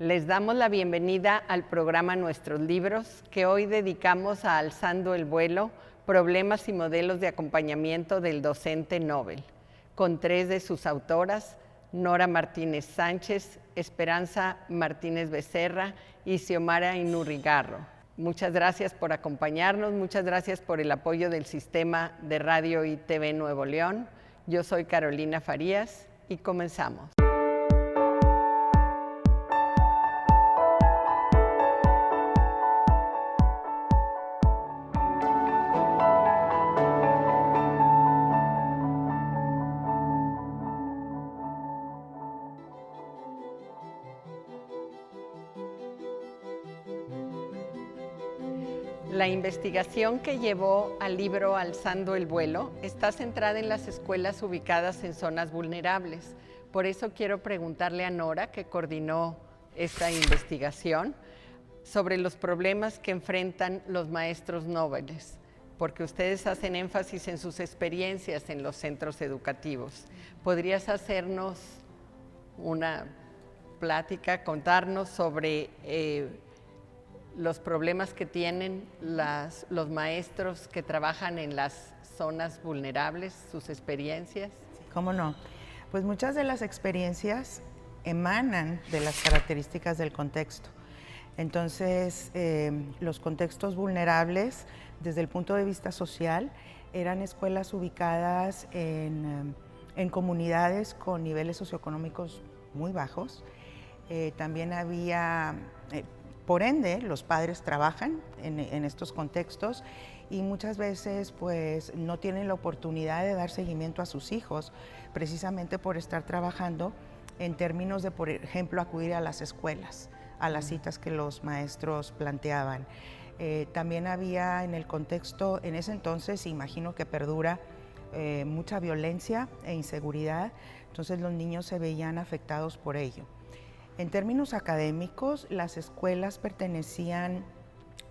Les damos la bienvenida al programa Nuestros Libros, que hoy dedicamos a Alzando el Vuelo, problemas y modelos de acompañamiento del docente Nobel, con 3 de sus autoras, Nora Martínez Sánchez, Esperanza Martínez Becerra y Xiomara Inurrigarro. Muchas gracias por acompañarnos, muchas gracias por el apoyo del Sistema de Radio y TV Nuevo León. Yo soy Carolina Farías y comenzamos. La investigación que llevó al libro Alzando el Vuelo está centrada en las escuelas ubicadas en zonas vulnerables. Por eso quiero preguntarle a Nora, que coordinó esta investigación, sobre los problemas que enfrentan los maestros nobles, porque ustedes hacen énfasis en sus experiencias en los centros educativos. ¿Podrías hacernos una plática, contarnos sobre los problemas que tienen los maestros que trabajan en las zonas vulnerables, sus experiencias? ¿Cómo no? Pues muchas de las experiencias emanan de las características del contexto. Entonces, los contextos vulnerables, desde el punto de vista social, eran escuelas ubicadas en comunidades con niveles socioeconómicos muy bajos. También había... Por ende, los padres trabajan en estos contextos y muchas veces pues, no tienen la oportunidad de dar seguimiento a sus hijos, precisamente por estar trabajando en términos de, por ejemplo, acudir a las escuelas, a las citas que los maestros planteaban. También había en el contexto, en ese entonces, imagino que perdura, mucha violencia e inseguridad, entonces los niños se veían afectados por ello. En términos académicos, las escuelas pertenecían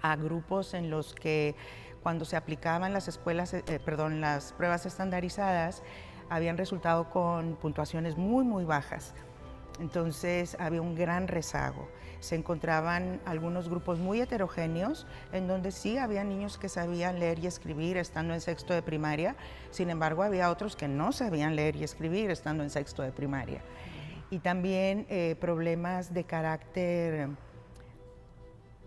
a grupos en los que cuando se aplicaban las pruebas estandarizadas, habían resultado con puntuaciones muy bajas. Entonces había un gran rezago. Se encontraban algunos grupos muy heterogéneos en donde sí había niños que sabían leer y escribir estando en sexto de primaria, sin embargo había otros que no sabían leer y escribir estando en sexto de primaria. Y también problemas de carácter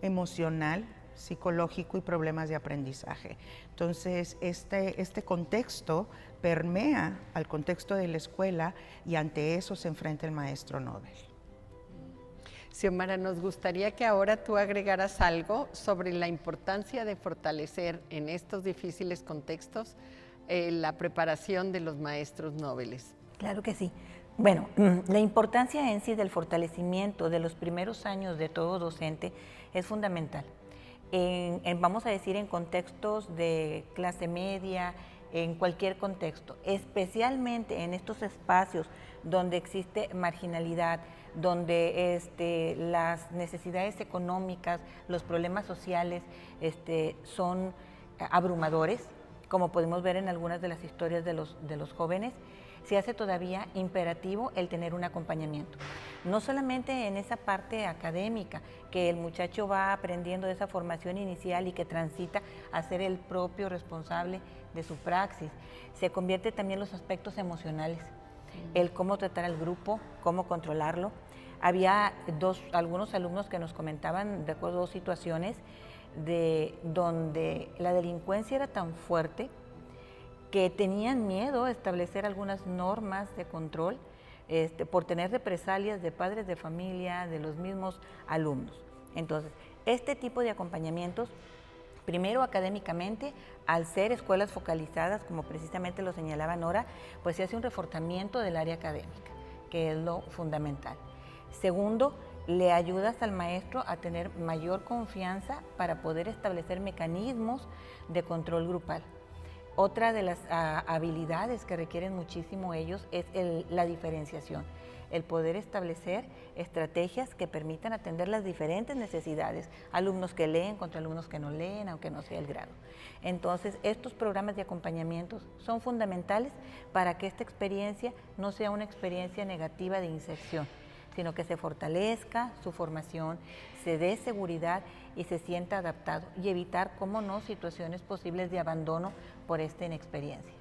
emocional, psicológico y problemas de aprendizaje. Entonces, este contexto permea al contexto de la escuela y ante eso se enfrenta el maestro Nobel. Xiomara, nos gustaría que ahora tú agregaras algo sobre la importancia de fortalecer en estos difíciles contextos la preparación de los maestros nobles. Claro que sí. Bueno, la importancia en sí del fortalecimiento de los primeros años de todo docente es fundamental. Vamos a decir en contextos de clase media, en cualquier contexto, especialmente en estos espacios donde existe marginalidad, donde las necesidades económicas, los problemas sociales son abrumadores, como podemos ver en algunas de las historias de los jóvenes. Se hace todavía imperativo el tener un acompañamiento. No solamente en esa parte académica, que el muchacho va aprendiendo de esa formación inicial y que transita a ser el propio responsable de su praxis, se convierte también en los aspectos emocionales, el cómo tratar al grupo, cómo controlarlo. Había algunos alumnos que nos comentaban, recuerdo 2 situaciones, donde la delincuencia era tan fuerte que tenían miedo a establecer algunas normas de control por tener represalias de padres de familia, de los mismos alumnos. Entonces, este tipo de acompañamientos, primero académicamente, al ser escuelas focalizadas, como precisamente lo señalaba Nora, pues se hace un reforzamiento del área académica, que es lo fundamental. Segundo, le ayudas al maestro a tener mayor confianza para poder establecer mecanismos de control grupal. Otra de las habilidades que requieren muchísimo ellos es la diferenciación, el poder establecer estrategias que permitan atender las diferentes necesidades, alumnos que leen contra alumnos que no leen, aunque no sea el grado. Entonces, estos programas de acompañamiento son fundamentales para que esta experiencia no sea una experiencia negativa de inserción, sino que se fortalezca su formación, se dé seguridad y se sienta adaptado y evitar, cómo no, situaciones posibles de abandono por esta inexperiencia.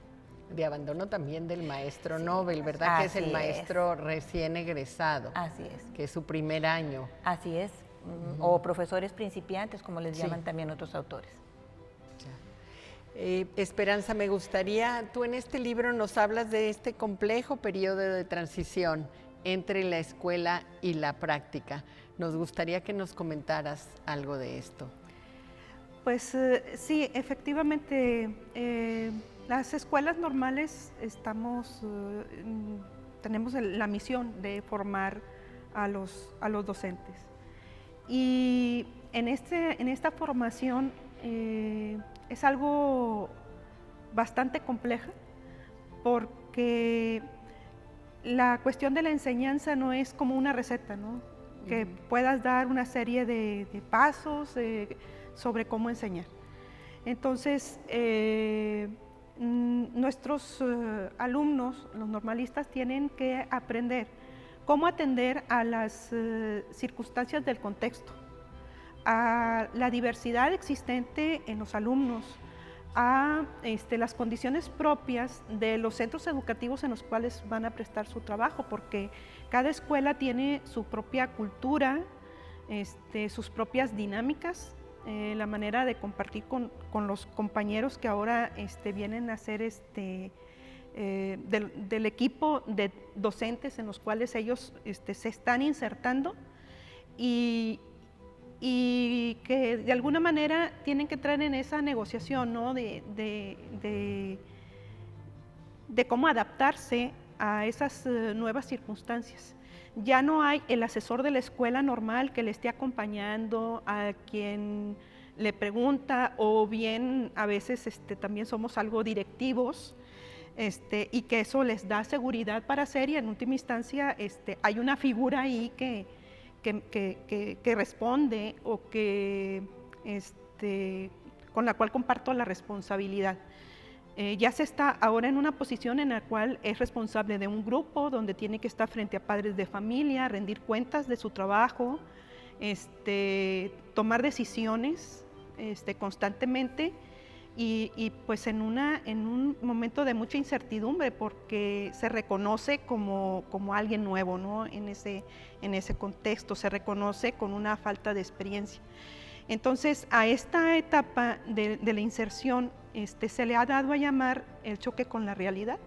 De abandono también del maestro Nobel, ¿verdad? Que es el maestro recién egresado. Así es. Que es su primer año. Así es. O profesores principiantes, como les llaman también otros autores. Esperanza, me gustaría, tú en este libro nos hablas de este complejo periodo de transición entre la escuela y la práctica. Nos gustaría que nos comentaras algo de esto. Pues sí, efectivamente, las escuelas normales tenemos la misión de formar a los docentes. Y en esta formación es algo bastante compleja, porque la cuestión de la enseñanza no es como una receta, ¿no? Que puedas dar una serie de pasos sobre cómo enseñar. Entonces, nuestros alumnos, los normalistas, tienen que aprender cómo atender a las circunstancias del contexto, a la diversidad existente en los alumnos, a las condiciones propias de los centros educativos en los cuales van a prestar su trabajo, porque cada escuela tiene su propia cultura, sus propias dinámicas, la manera de compartir con los compañeros que ahora vienen a ser del equipo de docentes en los cuales ellos se están insertando y que de alguna manera tienen que entrar en esa negociación, ¿no? de cómo adaptarse a esas nuevas circunstancias. Ya no hay el asesor de la escuela normal que le esté acompañando a quien le pregunta, o bien a veces también somos algo directivos, y que eso les da seguridad para hacer, y en última instancia hay una figura ahí que responde o que con la cual comparto la responsabilidad. Ya se está ahora en una posición en la cual es responsable de un grupo donde tiene que estar frente a padres de familia, rendir cuentas de su trabajo, tomar decisiones constantemente y pues en un momento de mucha incertidumbre, porque se reconoce como alguien nuevo, ¿no? en ese contexto, se reconoce con una falta de experiencia. Entonces, a esta etapa de la inserción se le ha dado a llamar el choque con la realidad,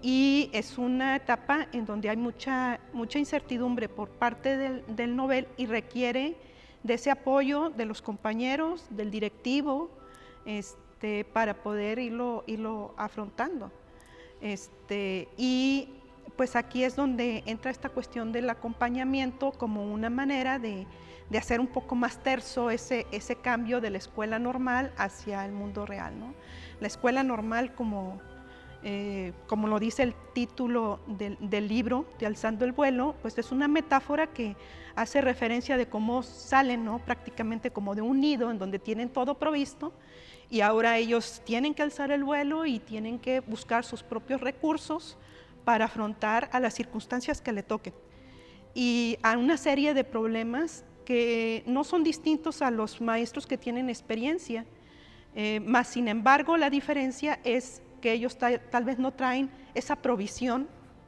y es una etapa en donde hay mucha incertidumbre por parte del Nobel, y requiere de ese apoyo de los compañeros, del directivo, para poder irlo afrontando. Y pues aquí es donde entra esta cuestión del acompañamiento como una manera de hacer un poco más terso ese cambio de la escuela normal hacia el mundo real, ¿no? La escuela normal, como lo dice el título del libro, de Alzando el Vuelo, pues es una metáfora que hace referencia de cómo salen, ¿no? Prácticamente como de un nido en donde tienen todo provisto, y ahora ellos tienen que alzar el vuelo y tienen que buscar sus propios recursos para afrontar a las circunstancias que le toquen, y a una serie de problemas que no son distintos a los maestros que tienen experiencia, más sin embargo la diferencia es que ellos tal vez no traen esa provisión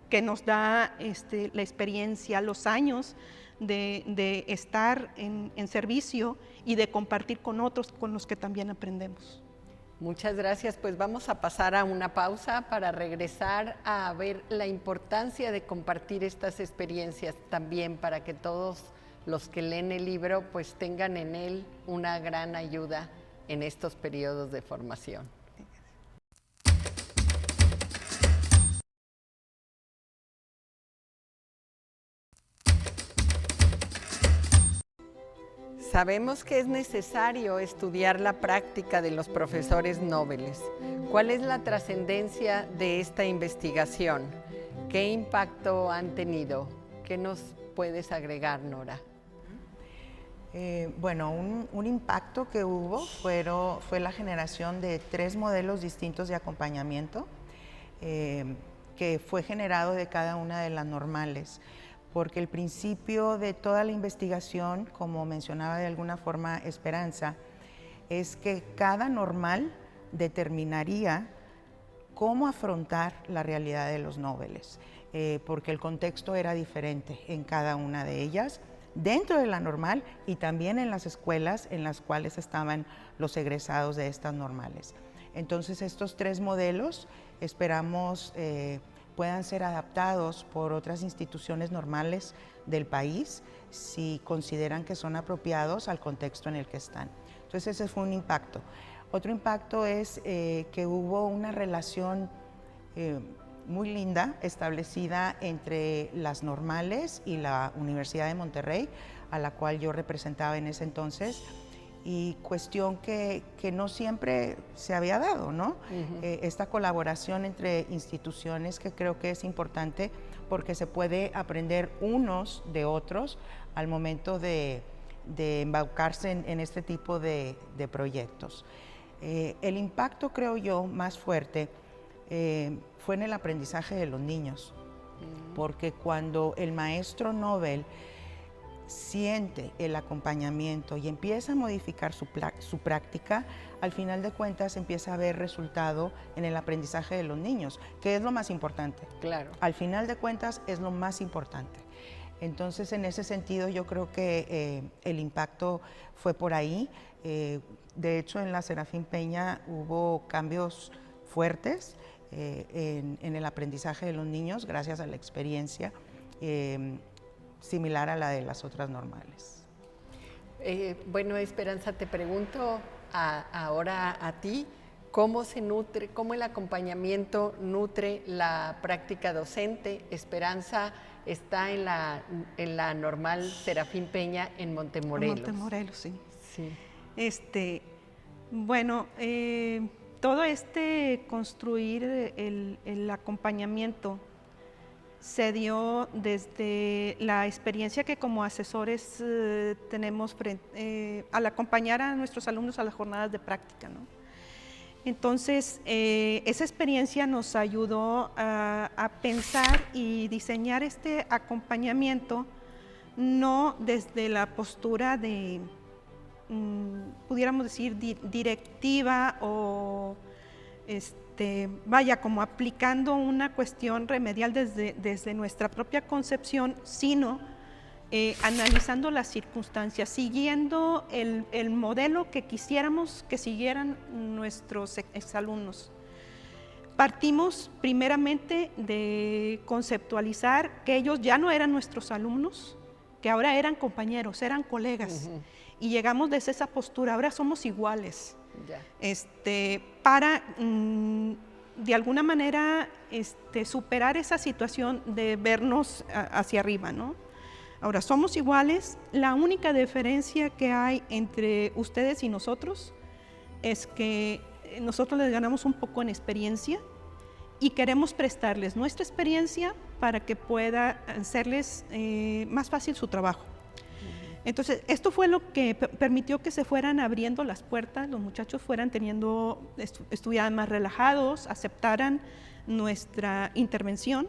que nos da la experiencia, los años de estar en servicio y de compartir con otros con los que también aprendemos. Muchas gracias, pues vamos a pasar a una pausa para regresar a ver la importancia de compartir estas experiencias también, para que todos los que leen el libro pues tengan en él una gran ayuda en estos periodos de formación. Sabemos que es necesario estudiar la práctica de los profesores Nobeles. ¿Cuál es la trascendencia de esta investigación? ¿Qué impacto han tenido? ¿Qué nos puedes agregar, Nora? Bueno, un impacto que hubo fue la generación de 3 modelos distintos de acompañamiento que fue generado de cada una de las normales, porque el principio de toda la investigación, como mencionaba de alguna forma Esperanza, es que cada normal determinaría cómo afrontar la realidad de los noveles, porque el contexto era diferente en cada una de ellas, dentro de la normal y también en las escuelas en las cuales estaban los egresados de estas normales. Entonces estos 3 modelos esperamos puedan ser adaptados por otras instituciones normales del país si consideran que son apropiados al contexto en el que están. Entonces ese fue un impacto. Otro impacto es que hubo una relación muy linda establecida entre las normales y la Universidad de Monterrey, a la cual yo representaba en ese entonces, y cuestión que no siempre se había dado, ¿no? Esta colaboración entre instituciones que creo que es importante porque se puede aprender unos de otros al momento de embaucarse en este tipo de proyectos. El impacto, creo yo, más fuerte fue en el aprendizaje de los niños, porque cuando el maestro Nobel siente el acompañamiento y empieza a modificar su práctica, al final de cuentas empieza a haber resultado en el aprendizaje de los niños, que es lo más importante. Claro. Al final de cuentas es lo más importante. Entonces, en ese sentido, yo creo que el impacto fue por ahí. De hecho, en la Serafín Peña hubo cambios fuertes en el aprendizaje de los niños gracias a la experiencia similar a la de las otras normales. Bueno, Esperanza, te pregunto ahora a ti, ¿cómo se nutre, cómo el acompañamiento nutre la práctica docente? Esperanza está en la normal Serafín Peña en Montemorelos. En Montemorelos, sí. Sí. Bueno, todo construir el acompañamiento se dio desde la experiencia que como asesores tenemos al acompañar a nuestros alumnos a las jornadas de práctica, ¿no? Entonces, esa experiencia nos ayudó a pensar y diseñar este acompañamiento no desde la postura de, pudiéramos decir, directiva o como aplicando una cuestión remedial desde nuestra propia concepción, sino analizando las circunstancias, siguiendo el modelo que quisiéramos que siguieran nuestros exalumnos. Partimos primeramente de conceptualizar que ellos ya no eran nuestros alumnos, que ahora eran compañeros, eran colegas, y llegamos desde esa postura, ahora somos iguales. Ya. Para de alguna manera superar esa situación de vernos hacia arriba, ¿no? Ahora, somos iguales, la única diferencia que hay entre ustedes y nosotros es que nosotros les ganamos un poco en experiencia y queremos prestarles nuestra experiencia para que pueda hacerles más fácil su trabajo. Entonces, esto fue lo que permitió que se fueran abriendo las puertas, los muchachos estuvieran más relajados, aceptaran nuestra intervención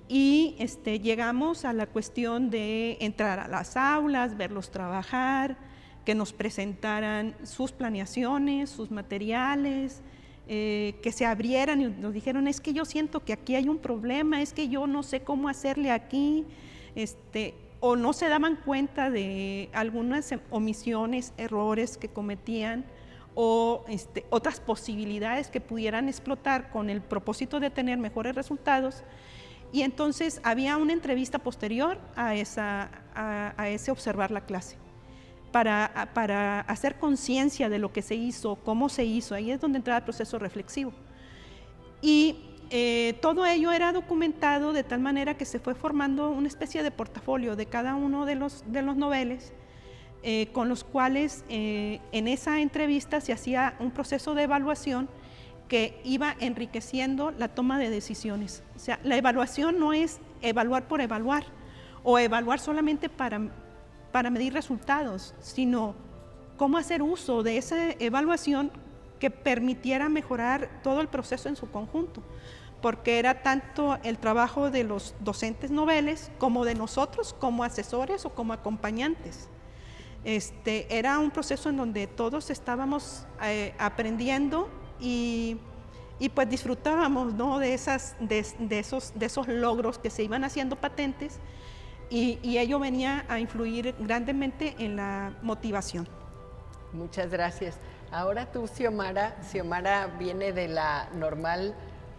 y llegamos a la cuestión de entrar a las aulas, verlos trabajar, que nos presentaran sus planeaciones, sus materiales, que se abrieran y nos dijeron, es que yo siento que aquí hay un problema, es que yo no sé cómo hacerle aquí, o no se daban cuenta de algunas omisiones, errores que cometían o otras posibilidades que pudieran explotar con el propósito de tener mejores resultados. Y entonces había una entrevista posterior a ese observar la clase para hacer conciencia de lo que se hizo, cómo se hizo. Ahí es donde entraba el proceso reflexivo. Y todo ello era documentado de tal manera que se fue formando una especie de portafolio de cada uno de los noveles, con los cuales en esa entrevista se hacía un proceso de evaluación que iba enriqueciendo la toma de decisiones. O sea, la evaluación no es evaluar por evaluar o evaluar solamente para medir resultados, sino cómo hacer uso de esa evaluación que permitiera mejorar todo el proceso en su conjunto. porque era tanto el trabajo de los docentes noveles como de nosotros como asesores o como acompañantes. Era un proceso en donde todos estábamos aprendiendo y pues disfrutábamos, ¿no?, de esos logros que se iban haciendo patentes, y ello venía a influir grandemente en la motivación. Muchas gracias. Ahora tú, Xiomara viene de la normal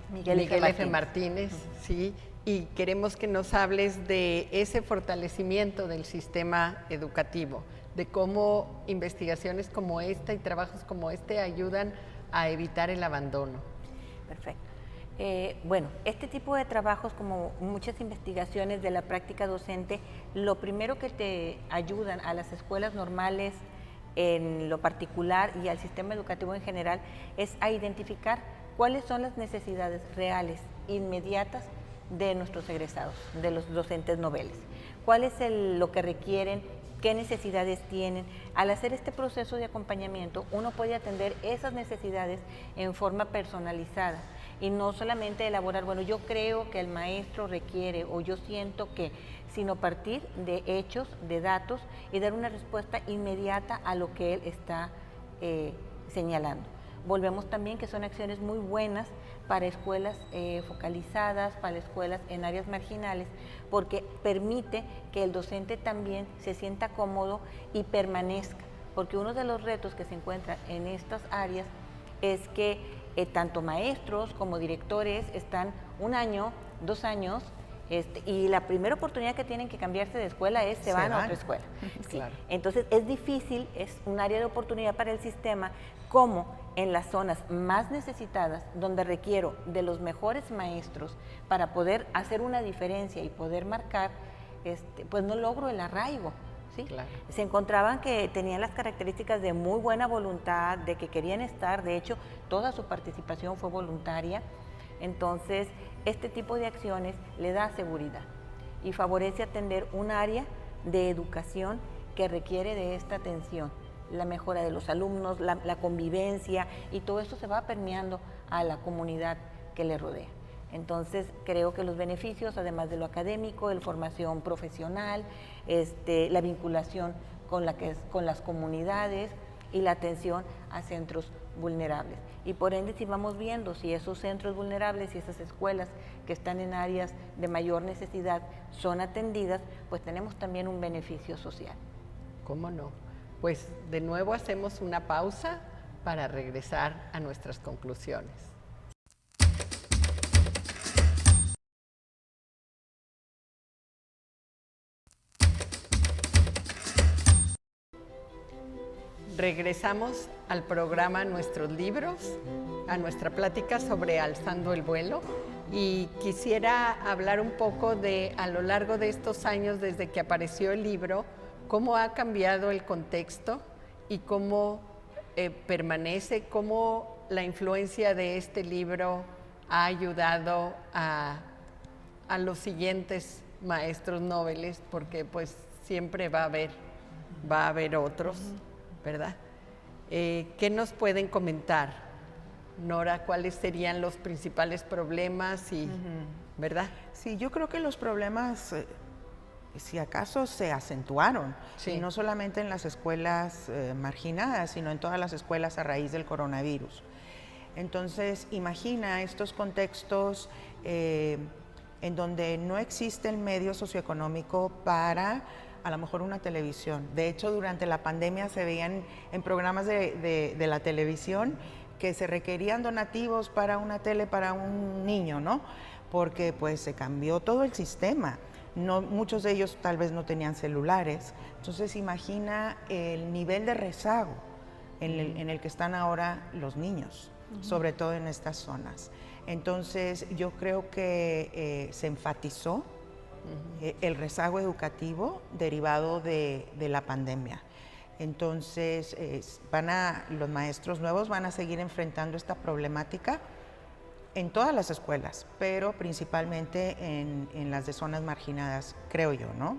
Miguel F. Martínez, sí, y queremos que nos hables de ese fortalecimiento del sistema educativo, de cómo investigaciones como esta y trabajos como este ayudan a evitar el abandono. Perfecto. Bueno, este tipo de trabajos, como muchas investigaciones de la práctica docente, lo primero que te ayudan a las escuelas normales en lo particular y al sistema educativo en general es a identificar cuáles son las necesidades reales, inmediatas de nuestros egresados, de los docentes noveles. ¿Cuál es lo que requieren? ¿Qué necesidades tienen? Al hacer este proceso de acompañamiento, uno puede atender esas necesidades en forma personalizada y no solamente elaborar, bueno, yo creo que el maestro requiere o yo siento que, sino partir de hechos, de datos y dar una respuesta inmediata a lo que él está señalando. Volvemos también que son acciones muy buenas para escuelas focalizadas, para escuelas en áreas marginales, porque permite que el docente también se sienta cómodo y permanezca, porque uno de los retos que se encuentran en estas áreas es que tanto maestros como directores están 1 año, 2 años, y la primera oportunidad que tienen que cambiarse de escuela es se van a otra escuela. Sí. Claro. Entonces es difícil, es un área de oportunidad para el sistema, como en las zonas más necesitadas, donde requiero de los mejores maestros para poder hacer una diferencia y poder marcar, pues no logro el arraigo. ¿Sí? Claro. Se encontraban que tenían las características de muy buena voluntad, de que querían estar, de hecho, toda su participación fue voluntaria. Entonces, este tipo de acciones le da seguridad y favorece atender un área de educación que requiere de esta atención, la mejora de los alumnos, la convivencia, y todo esto se va permeando a la comunidad que le rodea. Entonces, creo que los beneficios, además de lo académico, de la formación profesional, la vinculación con las comunidades y la atención a centros vulnerables. Y por ende, si vamos viendo si esos centros vulnerables y esas escuelas que están en áreas de mayor necesidad son atendidas, pues tenemos también un beneficio social. ¿Cómo no? Pues de nuevo hacemos una pausa para regresar a nuestras conclusiones. Regresamos al programa Nuestros Libros, a nuestra plática sobre Alzando el Vuelo, y quisiera hablar un poco de, a lo largo de estos años desde que apareció el libro, cómo ha cambiado el contexto y cómo permanece, cómo la influencia de este libro ha ayudado a los siguientes maestros noveles, porque pues siempre va a haber otros, ¿verdad? ¿Qué nos pueden comentar, Nora? ¿Cuáles serían los principales problemas? ¿Verdad? Sí, yo creo que los problemas, si acaso, se acentuaron, sí, y no solamente en las escuelas marginadas, sino en todas las escuelas a raíz del coronavirus. Entonces, imagina estos contextos en donde no existe el medio socioeconómico para a lo mejor una televisión. De hecho, durante la pandemia se veían en programas de la televisión que se requerían donativos para una tele para un niño, ¿no? Porque pues se cambió todo el sistema. No, muchos de ellos tal vez no tenían celulares. Entonces imagina el nivel de rezago en el que están ahora los niños, sobre todo en estas zonas. Entonces yo creo que se enfatizó el rezago educativo derivado de la pandemia. Entonces, los maestros nuevos van a seguir enfrentando esta problemática en todas las escuelas, pero principalmente en las de zonas marginadas, creo yo, ¿no?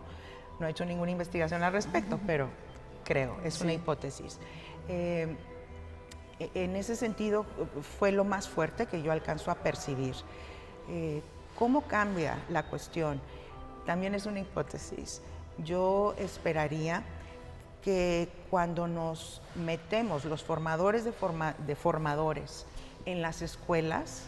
No he hecho ninguna investigación al respecto, pero creo, es una hipótesis. En ese sentido, fue lo más fuerte que yo alcanzo a percibir. ¿Cómo cambia la cuestión? También es una hipótesis. Yo esperaría que cuando nos metemos los formadores de formadores en las escuelas,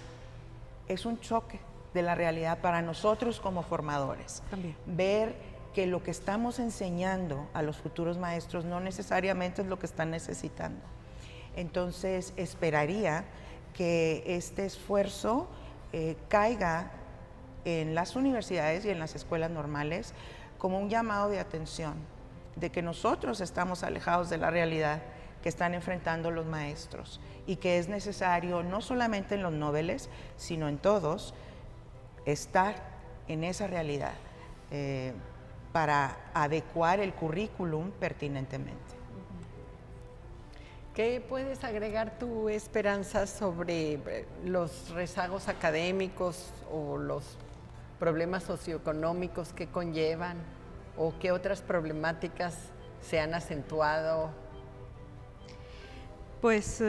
es un choque de la realidad para nosotros como formadores. También. Ver que lo que estamos enseñando a los futuros maestros no necesariamente es lo que están necesitando. Entonces, esperaría que este esfuerzo caiga en las universidades y en las escuelas normales como un llamado de atención, de que nosotros estamos alejados de la realidad que están enfrentando los maestros y que es necesario, no solamente en los noveles, sino en todos, estar en esa realidad para adecuar el currículum pertinentemente. ¿Qué puedes agregar tu esperanza sobre los rezagos académicos o los problemas socioeconómicos que conllevan o qué otras problemáticas se han acentuado? Pues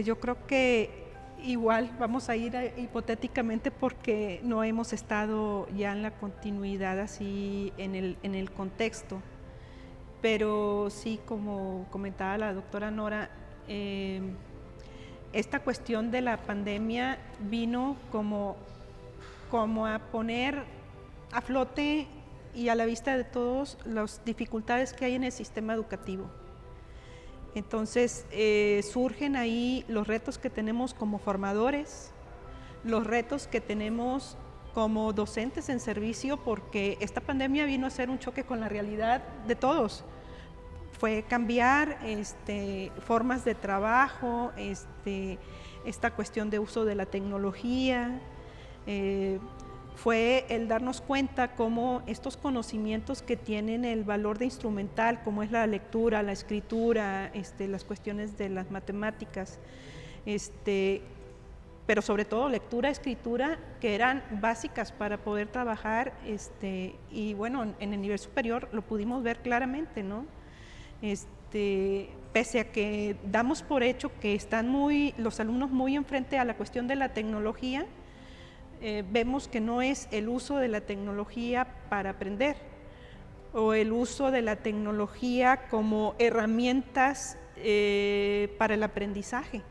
yo creo que igual vamos a ir hipotéticamente porque no hemos estado ya en la continuidad así en el contexto. Pero sí, como comentaba la doctora Nora, esta cuestión de la pandemia vino como a poner a flote y a la vista de todos las dificultades que hay en el sistema educativo. Entonces surgen ahí los retos que tenemos como formadores, los retos que tenemos como docentes en servicio, porque esta pandemia vino a ser un choque con la realidad de todos. Fue cambiar formas de trabajo, esta cuestión de uso de la tecnología, fue el darnos cuenta cómo estos conocimientos que tienen el valor de instrumental, como es la lectura, la escritura, las cuestiones de las matemáticas, pero sobre todo lectura, escritura, que eran básicas para poder trabajar, y bueno, en el nivel superior lo pudimos ver claramente, ¿no? Pese a que damos por hecho que están los alumnos muy enfrente a la cuestión de la tecnología, vemos que no es el uso de la tecnología para aprender o el uso de la tecnología como herramientas para el aprendizaje.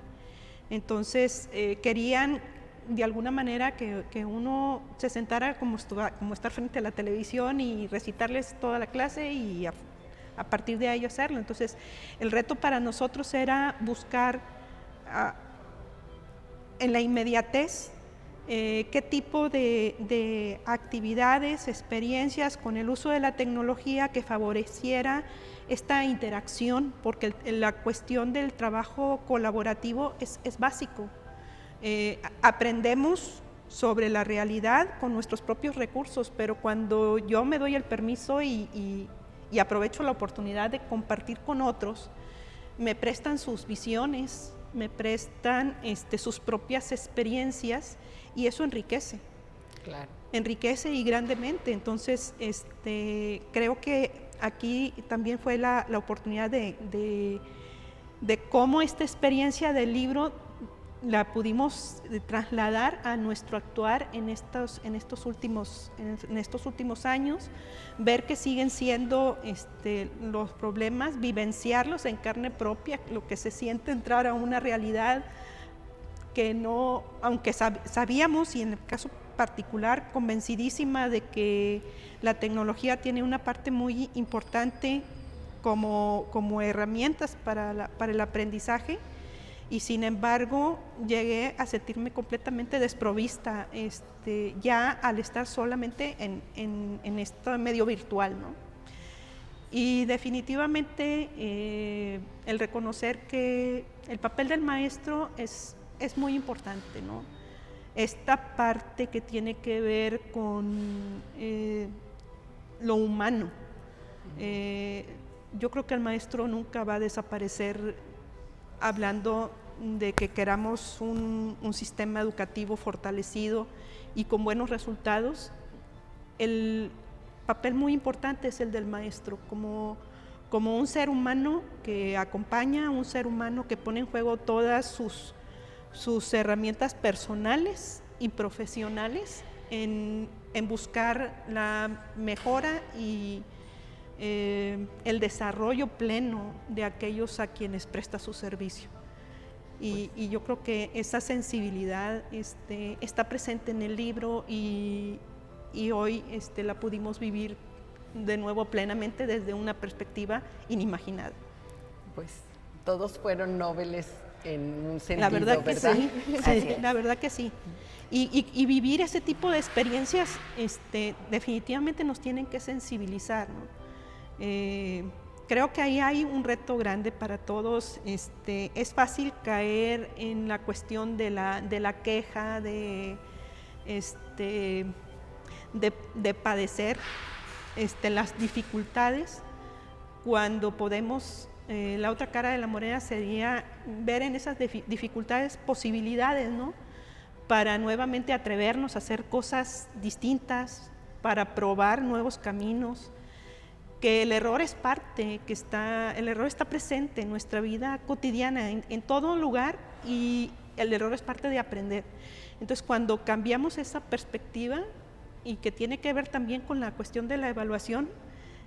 Entonces querían de alguna manera que uno se sentara como estar frente a la televisión y recitarles toda la clase y a partir de ahí hacerlo. Entonces el reto para nosotros era buscar en la inmediatez qué tipo de actividades, experiencias con el uso de la tecnología que favoreciera esta interacción, porque la cuestión del trabajo colaborativo es básico. Aprendemos sobre la realidad con nuestros propios recursos, pero cuando yo me doy el permiso y aprovecho la oportunidad de compartir con otros, me prestan sus visiones, me prestan sus propias experiencias, y eso enriquece. Claro. Enriquece y grandemente. Entonces, creo que aquí también fue la oportunidad de cómo esta experiencia del libro la pudimos trasladar a nuestro actuar en estos últimos años, ver que siguen siendo los problemas, vivenciarlos en carne propia, lo que se siente entrar a una realidad que no, aunque sabíamos, y en el caso particular convencidísima de que la tecnología tiene una parte muy importante como herramientas para el aprendizaje, y sin embargo llegué a sentirme completamente desprovista ya al estar solamente en este medio virtual, ¿no? Y definitivamente el reconocer que el papel del maestro es muy importante, ¿no? Esta parte que tiene que ver con lo humano. Yo creo que el maestro nunca va a desaparecer, hablando de que queramos un sistema educativo fortalecido y con buenos resultados. El papel muy importante es el del maestro, como un ser humano que acompaña, un ser humano que pone en juego todas sus herramientas personales y profesionales en buscar la mejora y el desarrollo pleno de aquellos a quienes presta su servicio. Y yo creo que esa sensibilidad está presente en el libro y hoy la pudimos vivir de nuevo plenamente desde una perspectiva inimaginada. Pues todos fueron nobles en un sentido, La verdad que ¿verdad? sí, sí, la verdad que sí. Y vivir ese tipo de experiencias definitivamente nos tienen que sensibilizar, ¿no? Creo que ahí hay un reto grande para todos. Es fácil caer en la cuestión de la queja, de padecer las dificultades, cuando podemos, la otra cara de la moneda sería ver en esas dificultades posibilidades, ¿no? Para nuevamente atrevernos a hacer cosas distintas, para probar nuevos caminos, que el error es parte, el error está presente en nuestra vida cotidiana, en todo lugar, y el error es parte de aprender. Entonces, cuando cambiamos esa perspectiva, y que tiene que ver también con la cuestión de la evaluación,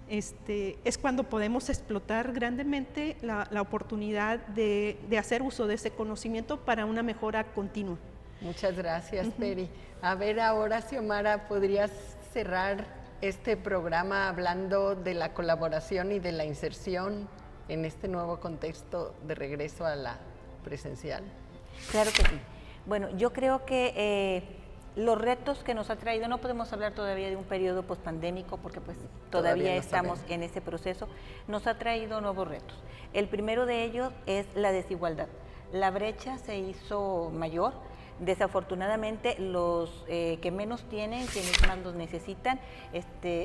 es cuando podemos explotar grandemente la oportunidad de hacer uso de ese conocimiento para una mejora continua. Muchas gracias, Peri. A ver, ahora, Xiomara, ¿podrías cerrar este programa hablando de la colaboración y de la inserción en este nuevo contexto de regreso a la presencial? Claro que sí. Bueno, yo creo que los retos que nos ha traído, no podemos hablar todavía de un periodo pospandémico porque pues todavía no estamos en ese proceso, nos ha traído nuevos retos. El primero de ellos es la desigualdad. La brecha se hizo mayor. Desafortunadamente, los que menos tienen, quienes más los necesitan,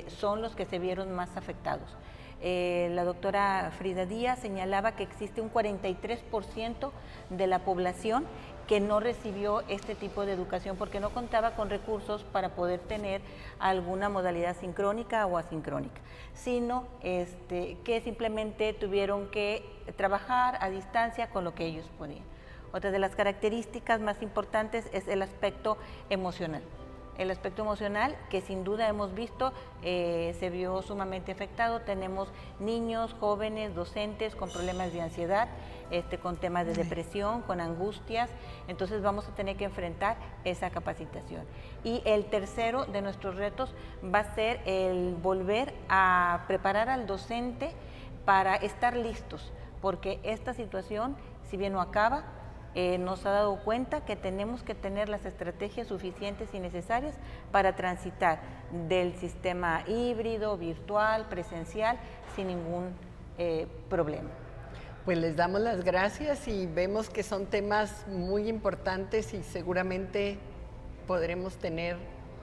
son los que se vieron más afectados. La doctora Frida Díaz señalaba que existe un 43% de la población que no recibió este tipo de educación porque no contaba con recursos para poder tener alguna modalidad sincrónica o asincrónica, sino que simplemente tuvieron que trabajar a distancia con lo que ellos podían. Otra de las características más importantes es el aspecto emocional. El aspecto emocional, que sin duda hemos visto, se vio sumamente afectado. Tenemos niños, jóvenes, docentes con problemas de ansiedad, con temas de depresión, con angustias. Entonces vamos a tener que enfrentar esa capacitación. Y el tercero de nuestros retos va a ser el volver a preparar al docente para estar listos, porque esta situación, si bien no acaba, nos ha dado cuenta que tenemos que tener las estrategias suficientes y necesarias para transitar del sistema híbrido, virtual, presencial, sin ningún problema. Pues les damos las gracias y vemos que son temas muy importantes y seguramente podremos tener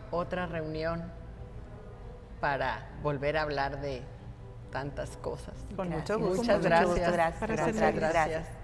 otra reunión para volver a hablar de tantas cosas. Con mucho gusto. Muchas gracias. Gracias.